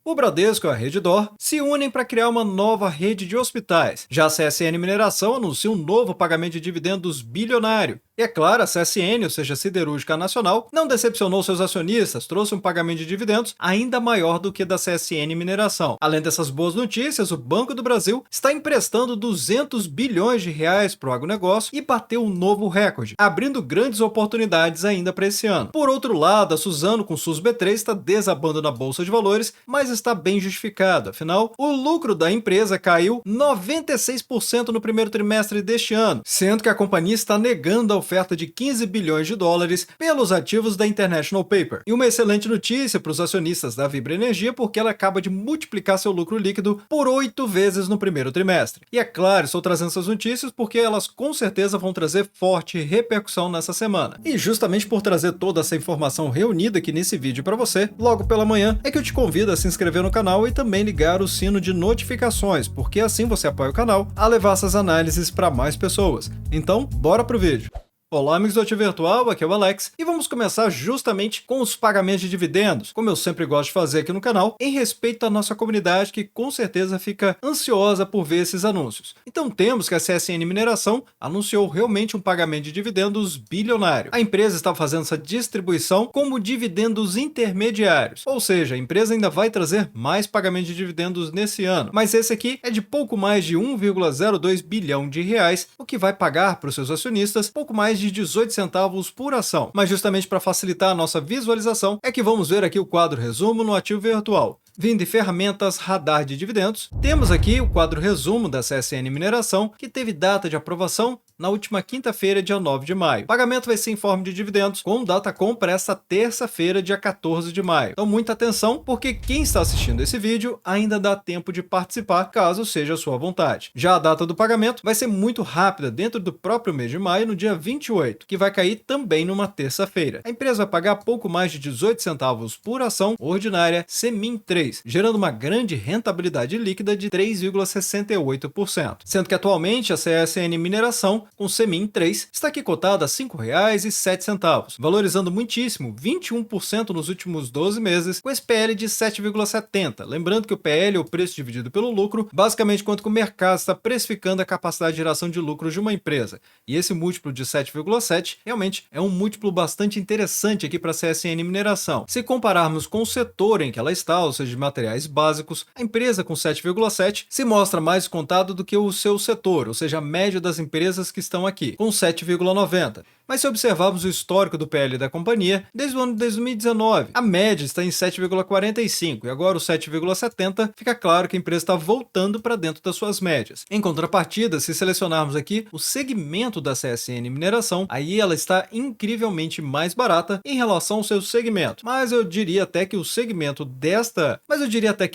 O Bradesco e a Redditor se unem para criar uma nova rede de hospitais. Já a CSN Mineração anuncia um novo pagamento de dividendos bilionário. E é claro, a CSN, ou seja, a Siderúrgica Nacional, não decepcionou seus acionistas, trouxe um pagamento de dividendos ainda maior do que da CSN Mineração. Além dessas boas notícias, o Banco do Brasil está emprestando 200 bilhões de reais para o agronegócio e bateu um novo recorde, abrindo grandes oportunidades ainda para esse ano. Por outro lado, a Suzano com SUS B3 está desabando na Bolsa de Valores, mas está bem justificado. Afinal, o lucro da empresa caiu 96% no primeiro trimestre deste ano, sendo que a companhia está negando a oferta de 15 bilhões de dólares pelos ativos da International Paper. E uma excelente notícia para os acionistas da Vibra Energia, porque ela acaba de multiplicar seu lucro líquido por 8 vezes no primeiro trimestre. E é claro, estou trazendo essas notícias porque elas com certeza vão trazer forte repercussão nessa semana. E justamente por trazer toda essa informação reunida aqui nesse vídeo para você, logo pela manhã, é que eu te convido a se inscrever no canal e também ligar o sino de notificações, porque assim você apoia o canal a levar essas análises para mais pessoas. Então, bora pro vídeo! Olá amigos do Ativo Virtual, aqui é o Alex e vamos começar justamente com os pagamentos de dividendos, como eu sempre gosto de fazer aqui no canal, em respeito à nossa comunidade que com certeza fica ansiosa por ver esses anúncios. Então temos que a CSN Mineração anunciou realmente um pagamento de dividendos bilionário. A empresa está fazendo essa distribuição como dividendos intermediários, ou seja, a empresa ainda vai trazer mais pagamento de dividendos nesse ano, mas esse aqui é de pouco mais de 1,02 bilhão de reais, o que vai pagar para os seus acionistas pouco mais de 18 centavos por ação. Mas justamente para facilitar a nossa visualização é que vamos ver aqui o quadro resumo no Ativo Virtual. Vindo em ferramentas radar de dividendos, temos aqui o quadro resumo da CSN Mineração, que teve data de aprovação na última quinta-feira, dia 9 de maio. O pagamento vai ser em forma de dividendos, com data para esta terça-feira, dia 14 de maio. Então muita atenção, porque quem está assistindo esse vídeo ainda dá tempo de participar, caso seja a sua vontade. Já a data do pagamento vai ser muito rápida, dentro do próprio mês de maio, no dia 28, que vai cair também numa terça-feira. A empresa vai pagar pouco mais de 18 centavos por ação ordinária CEMIN 3, gerando uma grande rentabilidade líquida de 3,68%. Sendo que atualmente a CSN Mineração, com CEMIN 3, está aqui cotada a R$ 5,07, valorizando muitíssimo, 21% nos últimos 12 meses, com esse PL de 7,70. Lembrando que o PL é o preço dividido pelo lucro, basicamente quanto que o mercado está precificando a capacidade de geração de lucros de uma empresa. E esse múltiplo de 7,7 realmente é um múltiplo bastante interessante aqui para a CSN Mineração. Se compararmos com o setor em que ela está, ou seja, de materiais básicos, a empresa com 7,7 se mostra mais contado do que o seu setor, ou seja, a média das empresas que estão aqui, com 7,90. Mas se observarmos o histórico do PL da companhia, desde o ano de 2019, a média está em 7,45 e agora o 7,70, fica claro que a empresa está voltando para dentro das suas médias. Em contrapartida, se selecionarmos aqui o segmento da CSN Mineração, aí ela está incrivelmente mais barata em relação ao seu segmento. Mas eu diria até que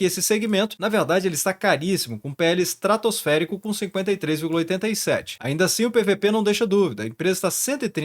esse segmento, na verdade, ele está caríssimo, com PL estratosférico com 53,87. Ainda assim, o PVP não deixa dúvida, a empresa está 130%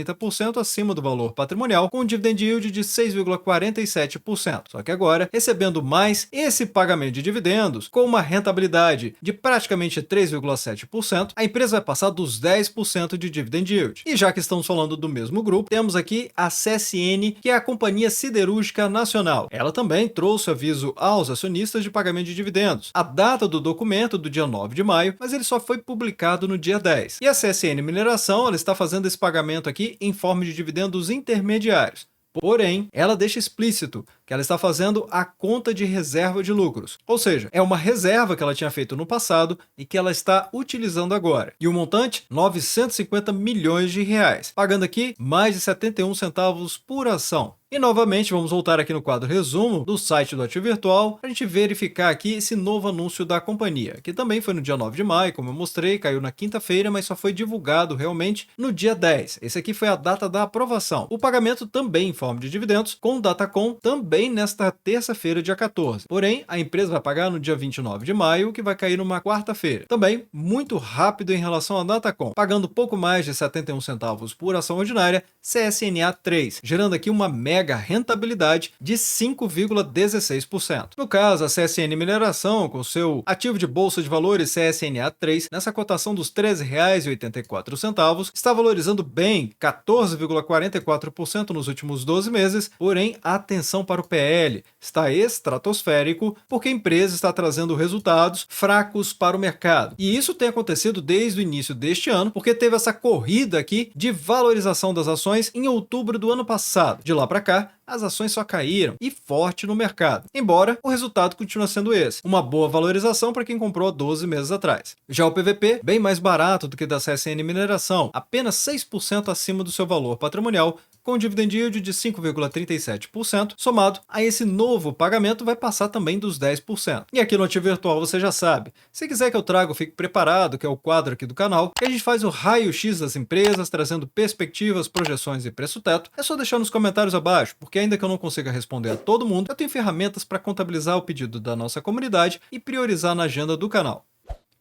acima do valor patrimonial, com um dividend yield de 6,47%. Só que agora, recebendo mais esse pagamento de dividendos, com uma rentabilidade de praticamente 3,7%, a empresa vai passar dos 10% de dividend yield. E já que estamos falando do mesmo grupo, temos aqui a CSN, que é a Companhia Siderúrgica Nacional. Ela também trouxe aviso aos acionistas de pagamento de dividendos. A data do documento do dia 9 de maio, mas ele só foi publicado no dia 10. E a CSN Mineração, ela está fazendo esse pagamento aqui em forma de dividendos intermediários. Porém, ela deixa explícito que ela está fazendo a conta de reserva de lucros. Ou seja, é uma reserva que ela tinha feito no passado e que ela está utilizando agora. E o montante? 950 milhões de reais, pagando aqui mais de 71 centavos por ação. E novamente vamos voltar aqui no quadro resumo do site do Ativo Virtual para a gente verificar aqui esse novo anúncio da companhia, que também foi no dia 9 de maio, como eu mostrei, caiu na quinta-feira, mas só foi divulgado realmente no dia 10. Esse aqui foi a data da aprovação. O pagamento também em forma de dividendos, com Datacom também nesta terça-feira, dia 14. Porém, a empresa vai pagar no dia 29 de maio, que vai cair numa quarta-feira. Também muito rápido em relação a Datacom, pagando pouco mais de 71 centavos por ação ordinária, CSNA 3, gerando aqui uma mega rentabilidade de 5,16%. No caso, a CSN Mineração, com seu ativo de bolsa de valores CSNA 3, nessa cotação dos R$ 13,84, está valorizando bem 14,44% nos últimos 12 meses, porém, atenção para o PL está estratosférico porque a empresa está trazendo resultados fracos para o mercado. E isso tem acontecido desde o início deste ano, porque teve essa corrida aqui de valorização das ações em outubro do ano passado. De lá para cá, as ações só caíram, e forte no mercado. Embora o resultado continue sendo esse, uma boa valorização para quem comprou há 12 meses atrás. Já o PVP, bem mais barato do que da CSN Mineração, apenas 6% acima do seu valor patrimonial, com dividend yield de 5,37%, somado a esse novo pagamento vai passar também dos 10%. E aqui no Ativo Virtual você já sabe, se quiser que eu traga o Fique Preparado, que é o quadro aqui do canal, que a gente faz o raio-x das empresas, trazendo perspectivas, projeções e preço-teto, é só deixar nos comentários abaixo, porque ainda que eu não consiga responder a todo mundo, eu tenho ferramentas para contabilizar o pedido da nossa comunidade e priorizar na agenda do canal.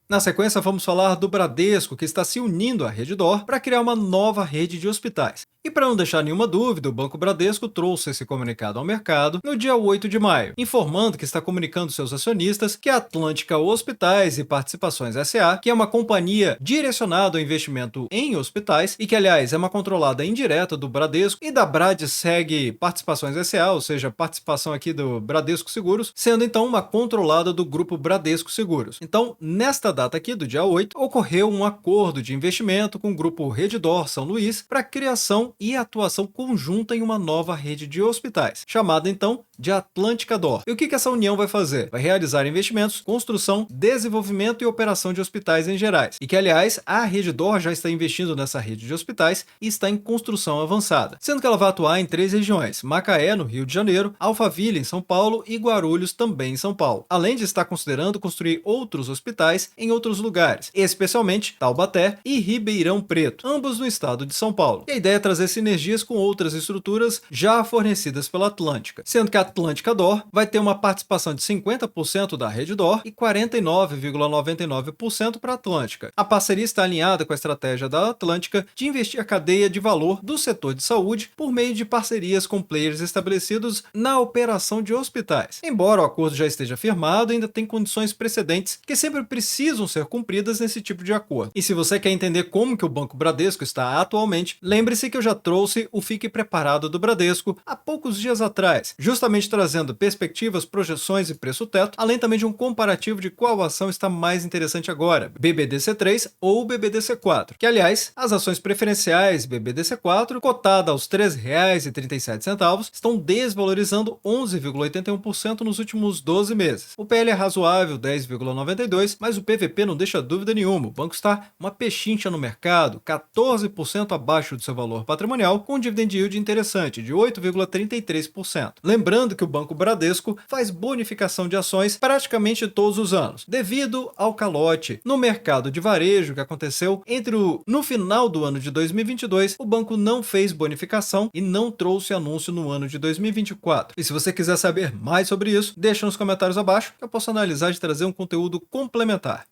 Na sequência, vamos falar do Bradesco, que está se unindo à Redditor para criar uma nova rede de hospitais. E para não deixar nenhuma dúvida, o Banco Bradesco trouxe esse comunicado ao mercado no dia 8 de maio, informando que está comunicando seus acionistas que a Atlântica Hospitais e Participações S.A., que é uma companhia direcionada ao investimento em hospitais e que, aliás, é uma controlada indireta do Bradesco e da Bradseg Participações S.A., ou seja, participação aqui do Bradesco Seguros, sendo então uma controlada do grupo Bradesco Seguros. Então, nesta data aqui, do dia 8, ocorreu um acordo de investimento com o grupo Redditor São Luís para a criação e atuação conjunta em uma nova rede de hospitais, chamada então de Atlântica D'Or. E o que essa união vai fazer? Vai realizar investimentos, construção, desenvolvimento e operação de hospitais em gerais. E que, aliás, a Redditor já está investindo nessa rede de hospitais e está em construção avançada, sendo que ela vai atuar em 3 regiões: Macaé, no Rio de Janeiro, Alphaville, em São Paulo, e Guarulhos, também em São Paulo, além de estar considerando construir outros hospitais em outros lugares, especialmente Taubaté e Ribeirão Preto, ambos no estado de São Paulo. E a ideia é trazer sinergias com outras estruturas já fornecidas pela Atlântica, sendo que a Atlântica D'Or vai ter uma participação de 50% da Redditor e 49,99% para a Atlântica. A parceria está alinhada com a estratégia da Atlântica de investir a cadeia de valor do setor de saúde por meio de parcerias com players estabelecidos na operação de hospitais. Embora o acordo já esteja firmado, ainda tem condições precedentes que sempre precisam ser cumpridas nesse tipo de acordo. E se você quer entender como que o Banco Bradesco está atualmente, lembre-se que eu já trouxe o Fique Preparado do Bradesco há poucos dias atrás, justamente trazendo perspectivas, projeções e preço-teto, além também de um comparativo de qual ação está mais interessante agora, BBDC3 ou BBDC4, que, aliás, as ações preferenciais BBDC4, cotada aos R$ 3,37, estão desvalorizando 11,81% nos últimos 12 meses. O PL é razoável, 10,92%, mas o PVP não deixa dúvida nenhuma, o banco está uma pechincha no mercado, 14% abaixo do seu valor patrimonial, com um dividend yield interessante de 8,33%. Lembrando que o Banco Bradesco faz bonificação de ações praticamente todos os anos, devido ao calote no mercado de varejo que aconteceu no final do ano de 2022, o banco não fez bonificação e não trouxe anúncio no ano de 2024. E se você quiser saber mais sobre isso, deixa nos comentários abaixo que eu posso analisar e trazer um conteúdo complementar.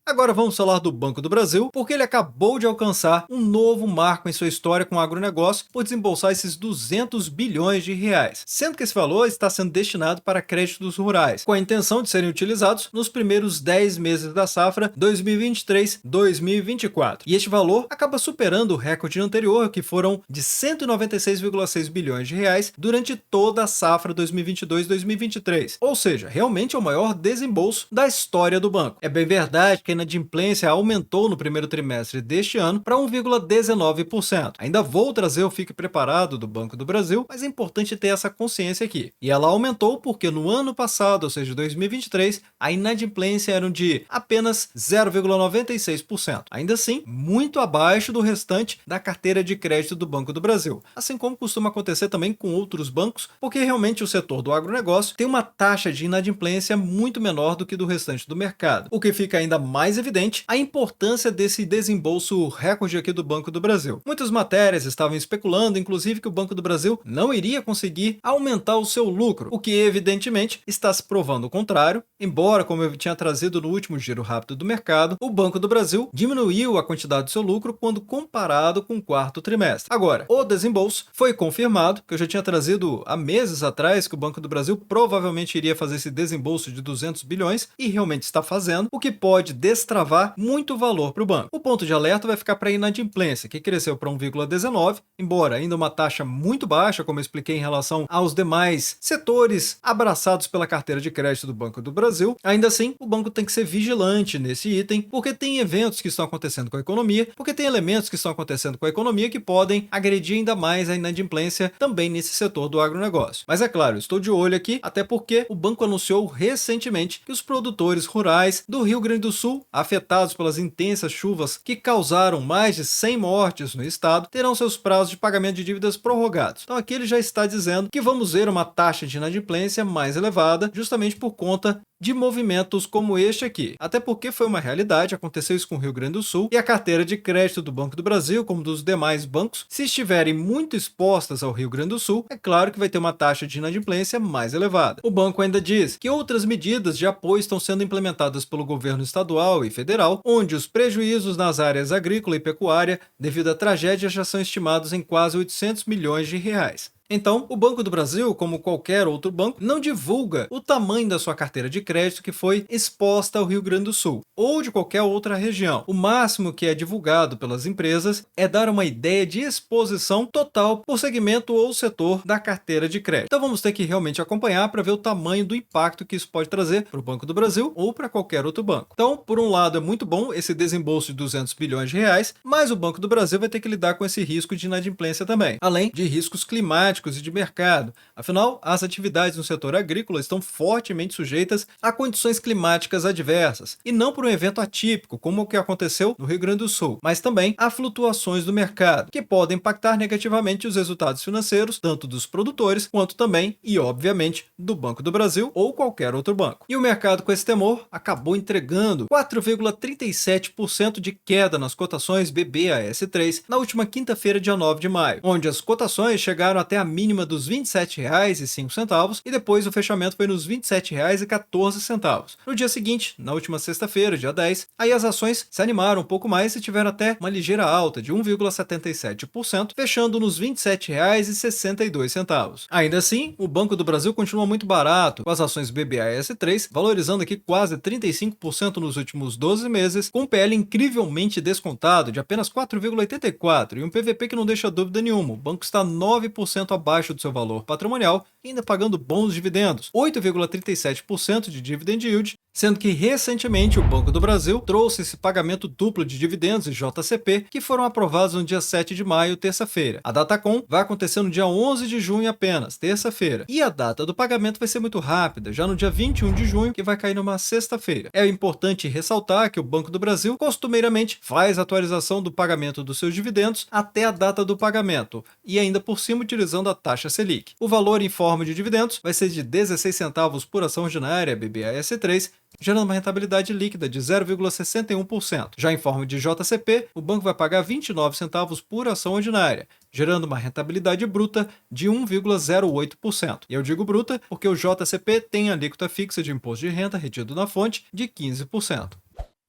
Agora vamos falar do Banco do Brasil, porque ele acabou de alcançar um novo marco em sua história com o agronegócio por desembolsar esses 200 bilhões de reais, sendo que esse valor está sendo destinado para créditos rurais, com a intenção de serem utilizados nos primeiros 10 meses da safra 2023-2024. E este valor acaba superando o recorde anterior, que foram de 196,6 bilhões de reais durante toda a safra 2022-2023. Ou seja, realmente é o maior desembolso da história do banco. É bem verdade que a inadimplência aumentou no primeiro trimestre deste ano para 1,19%. Ainda vou trazer o Fique Preparado do Banco do Brasil, mas é importante ter essa consciência aqui. E ela aumentou porque no ano passado, ou seja, 2023, a inadimplência era de apenas 0,96%. Ainda assim, muito abaixo do restante da carteira de crédito do Banco do Brasil. Assim como costuma acontecer também com outros bancos, porque realmente o setor do agronegócio tem uma taxa de inadimplência muito menor do que do restante do mercado, o que fica ainda mais evidente a importância desse desembolso recorde aqui do Banco do Brasil. Muitas matérias estavam especulando, inclusive, que o Banco do Brasil não iria conseguir aumentar o seu lucro, o que evidentemente está se provando o contrário, embora, como eu tinha trazido no último giro rápido do mercado, o Banco do Brasil diminuiu a quantidade do seu lucro quando comparado com o quarto trimestre. Agora, o desembolso foi confirmado, que eu já tinha trazido há meses atrás que o Banco do Brasil provavelmente iria fazer esse desembolso de 200 bilhões e realmente está fazendo, o que pode destravar muito valor para o banco. O ponto de alerta vai ficar para a inadimplência, que cresceu para 1,19, embora ainda uma taxa muito baixa, como eu expliquei em relação aos demais setores abraçados pela carteira de crédito do Banco do Brasil. Ainda assim, o banco tem que ser vigilante nesse item, porque tem eventos que estão acontecendo com a economia, porque tem elementos que estão acontecendo com a economia que podem agredir ainda mais a inadimplência também nesse setor do agronegócio. Mas é claro, estou de olho aqui, até porque o banco anunciou recentemente que os produtores rurais do Rio Grande do Sul, afetados pelas intensas chuvas que causaram mais de 100 mortes no estado, terão seus prazos de pagamento de dívidas prorrogados. Então aqui ele já está dizendo que vamos ver uma taxa de inadimplência mais elevada, justamente por conta de movimentos como este aqui. Até porque foi uma realidade, aconteceu isso com o Rio Grande do Sul, e a carteira de crédito do Banco do Brasil, como dos demais bancos, se estiverem muito expostas ao Rio Grande do Sul, é claro que vai ter uma taxa de inadimplência mais elevada. O banco ainda diz que outras medidas de apoio estão sendo implementadas pelo governo estadual e federal, onde os prejuízos nas áreas agrícola e pecuária devido à tragédia já são estimados em quase 800 milhões de reais. Então, o Banco do Brasil, como qualquer outro banco, não divulga o tamanho da sua carteira de crédito que foi exposta ao Rio Grande do Sul ou de qualquer outra região. O máximo que é divulgado pelas empresas é dar uma ideia de exposição total por segmento ou setor da carteira de crédito. Então vamos ter que realmente acompanhar para ver o tamanho do impacto que isso pode trazer para o Banco do Brasil ou para qualquer outro banco. Então, por um lado, é muito bom esse desembolso de 200 bilhões de reais, mas o Banco do Brasil vai ter que lidar com esse risco de inadimplência também, além de riscos climáticos e de mercado. Afinal, as atividades no setor agrícola estão fortemente sujeitas a condições climáticas adversas, e não por um evento atípico, como o que aconteceu no Rio Grande do Sul, mas também a flutuações do mercado, que podem impactar negativamente os resultados financeiros, tanto dos produtores, quanto também, e obviamente, do Banco do Brasil ou qualquer outro banco. E o mercado, com esse temor, acabou entregando 4,37% de queda nas cotações BBAS3 na última quinta-feira, dia 9 de maio, onde as cotações chegaram até a mínima dos R$ 27,05 e depois o fechamento foi nos R$ 27,14. No dia seguinte, na última sexta-feira, dia 10, aí as ações se animaram um pouco mais e tiveram até uma ligeira alta de 1,77%, fechando nos R$ 27,62. Ainda assim, o Banco do Brasil continua muito barato, com as ações BBAS3 valorizando aqui quase 35% nos últimos 12 meses, com um PL incrivelmente descontado de apenas 4,84 e um PVP que não deixa dúvida nenhuma. O banco está 9% abaixo do seu valor patrimonial e ainda pagando bons dividendos, 8,37% de dividend yield, sendo que recentemente o Banco do Brasil trouxe esse pagamento duplo de dividendos e JCP que foram aprovados no dia 7 de maio, terça-feira. A Datacom vai acontecer no dia 11 de junho apenas, terça-feira, e a data do pagamento vai ser muito rápida, já no dia 21 de junho, que vai cair numa sexta-feira. É importante ressaltar que o Banco do Brasil costumeiramente faz a atualização do pagamento dos seus dividendos até a data do pagamento, e ainda por cima utilizando a taxa Selic. O valor em forma de dividendos vai ser de 16 centavos por ação ordinária BBAS3, gerando uma rentabilidade líquida de 0,61%. Já em forma de JCP, o banco vai pagar 29 centavos por ação ordinária, gerando uma rentabilidade bruta de 1,08%. E eu digo bruta porque o JCP tem a alíquota fixa de imposto de renda retido na fonte de 15%.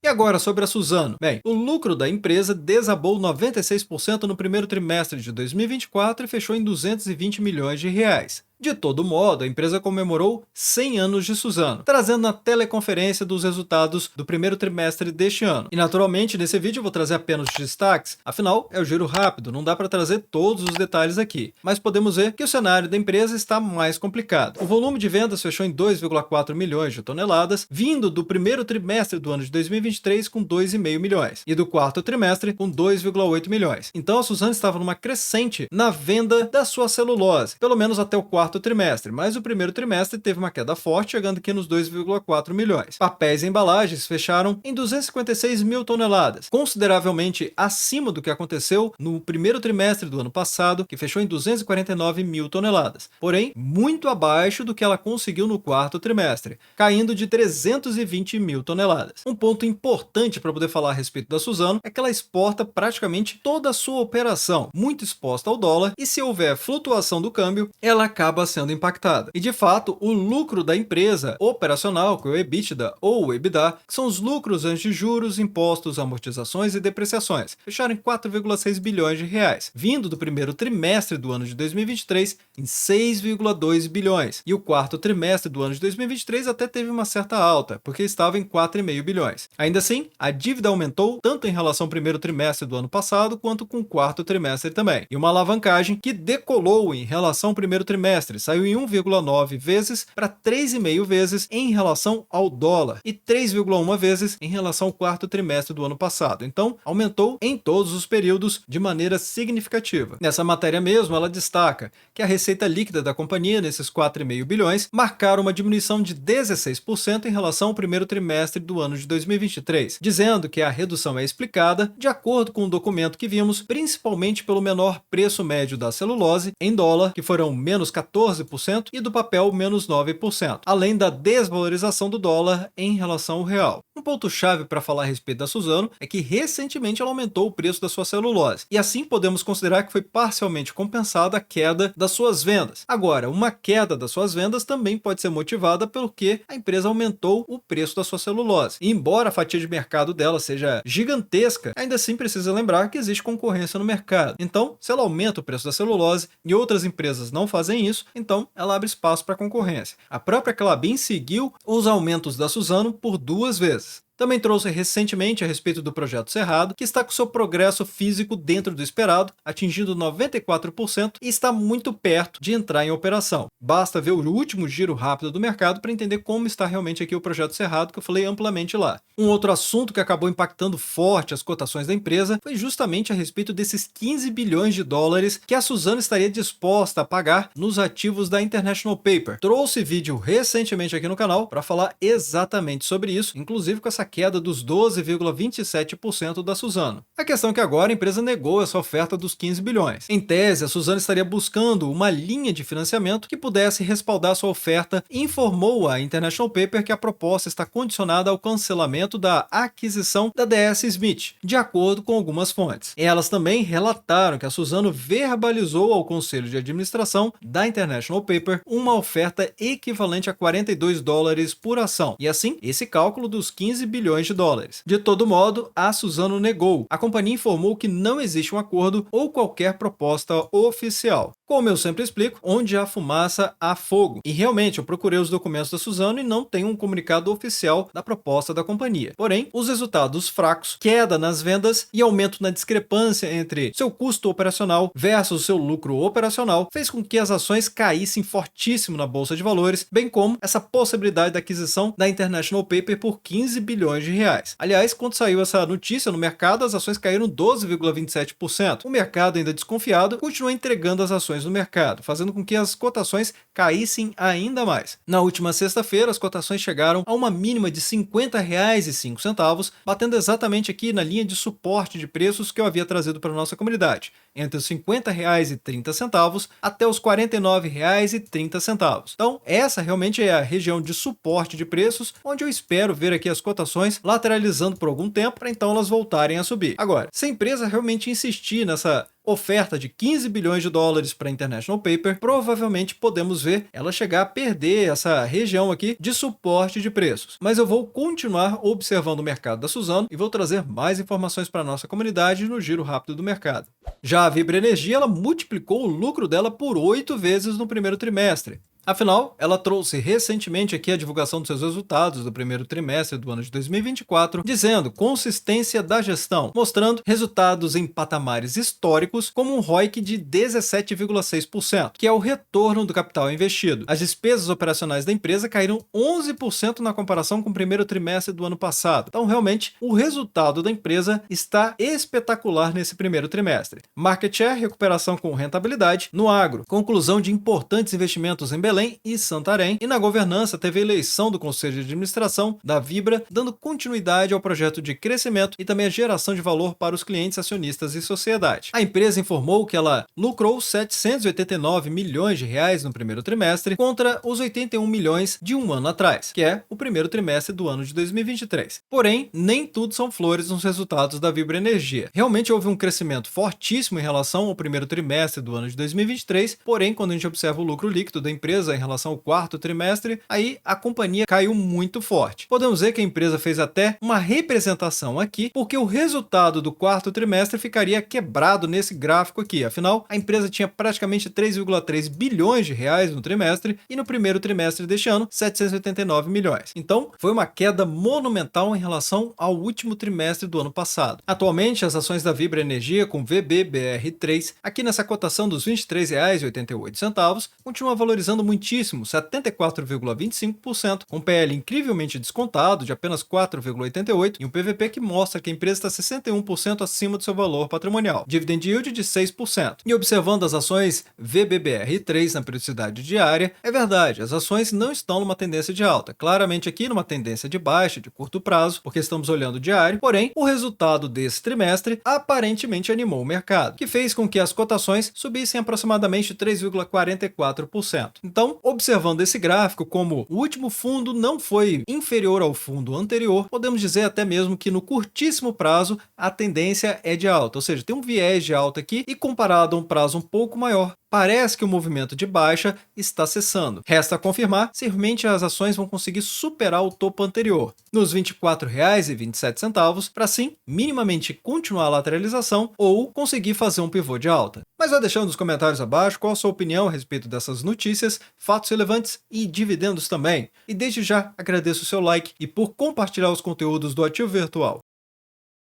E agora sobre a Suzano. Bem, o lucro da empresa desabou 96% no primeiro trimestre de 2024 e fechou em 220 milhões de reais. De todo modo, a empresa comemorou 100 anos de Suzano, trazendo na teleconferência dos resultados do primeiro trimestre deste ano. E naturalmente, nesse vídeo eu vou trazer apenas os destaques, afinal, é o giro rápido, não dá para trazer todos os detalhes aqui. Mas podemos ver que o cenário da empresa está mais complicado. O volume de vendas fechou em 2,4 milhões de toneladas, vindo do primeiro trimestre do ano de 2023 com 2,5 milhões, e do quarto trimestre com 2,8 milhões. Então a Suzano estava numa crescente na venda da sua celulose, pelo menos até o quarto trimestre, mas o primeiro trimestre teve uma queda forte, chegando aqui nos 2,4 milhões. Papéis e embalagens fecharam em 256 mil toneladas, consideravelmente acima do que aconteceu no primeiro trimestre do ano passado, que fechou em 249 mil toneladas, porém muito abaixo do que ela conseguiu no quarto trimestre, caindo de 320 mil toneladas. Um ponto importante para poder falar a respeito da Suzano é que ela exporta praticamente toda a sua operação, muito exposta ao dólar, e se houver flutuação do câmbio, ela acaba acaba sendo impactada. E de fato, o lucro da empresa operacional, que é o EBITDA ou o EBITDA, que são os lucros antes de juros, impostos, amortizações e depreciações, fecharam em 4,6 bilhões de reais, vindo do primeiro trimestre do ano de 2023 em 6,2 bilhões. E o quarto trimestre do ano de 2023 até teve uma certa alta, porque estava em 4,5 bilhões. Ainda assim, a dívida aumentou tanto em relação ao primeiro trimestre do ano passado, quanto com o quarto trimestre também. E uma alavancagem que decolou em relação ao primeiro trimestre, saiu em 1,9 vezes para 3,5 vezes em relação ao dólar e 3,1 vezes em relação ao quarto trimestre do ano passado. Então, aumentou em todos os períodos de maneira significativa. Nessa matéria mesmo, ela destaca que a receita líquida da companhia nesses 4,5 bilhões marcaram uma diminuição de 16% em relação ao primeiro trimestre do ano de 2023, dizendo que a redução é explicada, de acordo com o documento que vimos, principalmente pelo menor preço médio da celulose em dólar, que foram menos 14%, e do papel menos 9%, além da desvalorização do dólar em relação ao real. Um ponto-chave para falar a respeito da Suzano é que recentemente ela aumentou o preço da sua celulose, e assim podemos considerar que foi parcialmente compensada a queda das suas vendas. Agora, uma queda das suas vendas também pode ser motivada porque a empresa aumentou o preço da sua celulose. E embora a fatia de mercado dela seja gigantesca, ainda assim precisa lembrar que existe concorrência no mercado. Então, se ela aumenta o preço da celulose e outras empresas não fazem isso, então ela abre espaço para concorrência. A própria Klabin seguiu os aumentos da Suzano por 2 vezes. Também trouxe recentemente a respeito do projeto Cerrado, que está com seu progresso físico dentro do esperado, atingindo 94% e está muito perto de entrar em operação. Basta ver o último giro rápido do mercado para entender como está realmente aqui o projeto Cerrado, que eu falei amplamente lá. Um outro assunto que acabou impactando forte as cotações da empresa foi justamente a respeito desses 15 bilhões de dólares que a Suzano estaria disposta a pagar nos ativos da International Paper. Trouxe vídeo recentemente aqui no canal para falar exatamente sobre isso, inclusive com essa queda dos 12,27% da Suzano. A questão é que agora a empresa negou essa oferta dos 15 bilhões. Em tese, a Suzano estaria buscando uma linha de financiamento que pudesse respaldar sua oferta e informou a International Paper que a proposta está condicionada ao cancelamento da aquisição da DS Smith, de acordo com algumas fontes. Elas também relataram que a Suzano verbalizou ao conselho de administração da International Paper uma oferta equivalente a 42 dólares por ação, e assim, esse cálculo dos 15 bilhões de dólares. De todo modo, a Suzano negou. A companhia informou que não existe um acordo ou qualquer proposta oficial. Como eu sempre explico, onde há fumaça, há fogo. E realmente, eu procurei os documentos da Suzano e não tem um comunicado oficial da proposta da companhia. Porém, os resultados fracos, queda nas vendas e aumento na discrepância entre seu custo operacional versus seu lucro operacional fez com que as ações caíssem fortíssimo na bolsa de valores, bem como essa possibilidade da aquisição da International Paper por 15 bilhões de reais. Aliás, quando saiu essa notícia no mercado, as ações caíram 12,27%. O mercado, ainda desconfiado, continua entregando as ações no mercado, fazendo com que as cotações caíssem ainda mais. Na última sexta-feira, as cotações chegaram a uma mínima de R$ 50,05, batendo exatamente aqui na linha de suporte de preços que eu havia trazido para a nossa comunidade, entre os R$ 50,30 até os R$ 49,30. Então, essa realmente é a região de suporte de preços, onde eu espero ver aqui as cotações lateralizando por algum tempo, para então elas voltarem a subir. Agora, se a empresa realmente insistir nessa oferta de 15 bilhões de dólares para a International Paper, provavelmente podemos ver ela chegar a perder essa região aqui de suporte de preços. Mas eu vou continuar observando o mercado da Suzano e vou trazer mais informações para a nossa comunidade no giro rápido do mercado. Já a Vibra Energia, ela multiplicou o lucro dela por 8 vezes no primeiro trimestre. Afinal, ela trouxe recentemente aqui a divulgação dos seus resultados do primeiro trimestre do ano de 2024, dizendo consistência da gestão, mostrando resultados em patamares históricos, como um ROIC de 17,6%, que é o retorno do capital investido. As despesas operacionais da empresa caíram 11% na comparação com o primeiro trimestre do ano passado. Então, realmente, o resultado da empresa está espetacular nesse primeiro trimestre. Market share, recuperação com rentabilidade no agro, conclusão de importantes investimentos em Belém Belém e Santarém, e na governança teve a eleição do Conselho de Administração da Vibra, dando continuidade ao projeto de crescimento e também a geração de valor para os clientes, acionistas e sociedade. A empresa informou que ela lucrou 789 milhões de reais no primeiro trimestre contra os 81 milhões de um ano atrás, que é o primeiro trimestre do ano de 2023. Porém, nem tudo são flores nos resultados da Vibra Energia. Realmente houve um crescimento fortíssimo em relação ao primeiro trimestre do ano de 2023, porém, quando a gente observa o lucro líquido da empresa em relação ao quarto trimestre, aí a companhia caiu muito forte. Podemos dizer que a empresa fez até uma representação aqui, porque o resultado do quarto trimestre ficaria quebrado nesse gráfico aqui. Afinal, a empresa tinha praticamente 3,3 bilhões de reais no trimestre e no primeiro trimestre deste ano, 789 milhões. Então, foi uma queda monumental em relação ao último trimestre do ano passado. Atualmente, as ações da Vibra Energia com VBBR3, aqui nessa cotação dos R$ 23,88, continua valorizando muitíssimo, 74,25%, com PL incrivelmente descontado de apenas 4,88 e um PVP que mostra que a empresa está 61% acima do seu valor patrimonial. Dividend yield de 6%. E observando as ações VBBR3 na periodicidade diária, é verdade, as ações não estão numa tendência de alta, claramente aqui numa tendência de baixa, de curto prazo, porque estamos olhando o diário, porém, o resultado desse trimestre aparentemente animou o mercado, que fez com que as cotações subissem aproximadamente 3,44%. Então, observando esse gráfico, como o último fundo não foi inferior ao fundo anterior, podemos dizer até mesmo que no curtíssimo prazo a tendência é de alta, ou seja, tem um viés de alta aqui e comparado a um prazo um pouco maior, parece que o movimento de baixa está cessando. Resta confirmar se realmente as ações vão conseguir superar o topo anterior, nos R$ 24,27, para assim minimamente continuar a lateralização ou conseguir fazer um pivô de alta. Mas vai deixando nos comentários abaixo qual a sua opinião a respeito dessas notícias, fatos relevantes e dividendos também. E desde já agradeço o seu like e por compartilhar os conteúdos do Ativo Virtual.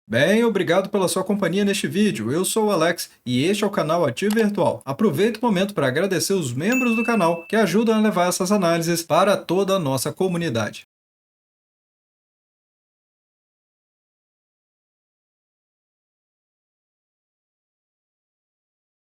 Bem, obrigado pela sua companhia neste vídeo. Eu sou o Alex e este é o canal Ativo Virtual. Aproveito o momento para agradecer os membros do canal que ajudam a levar essas análises para toda a nossa comunidade.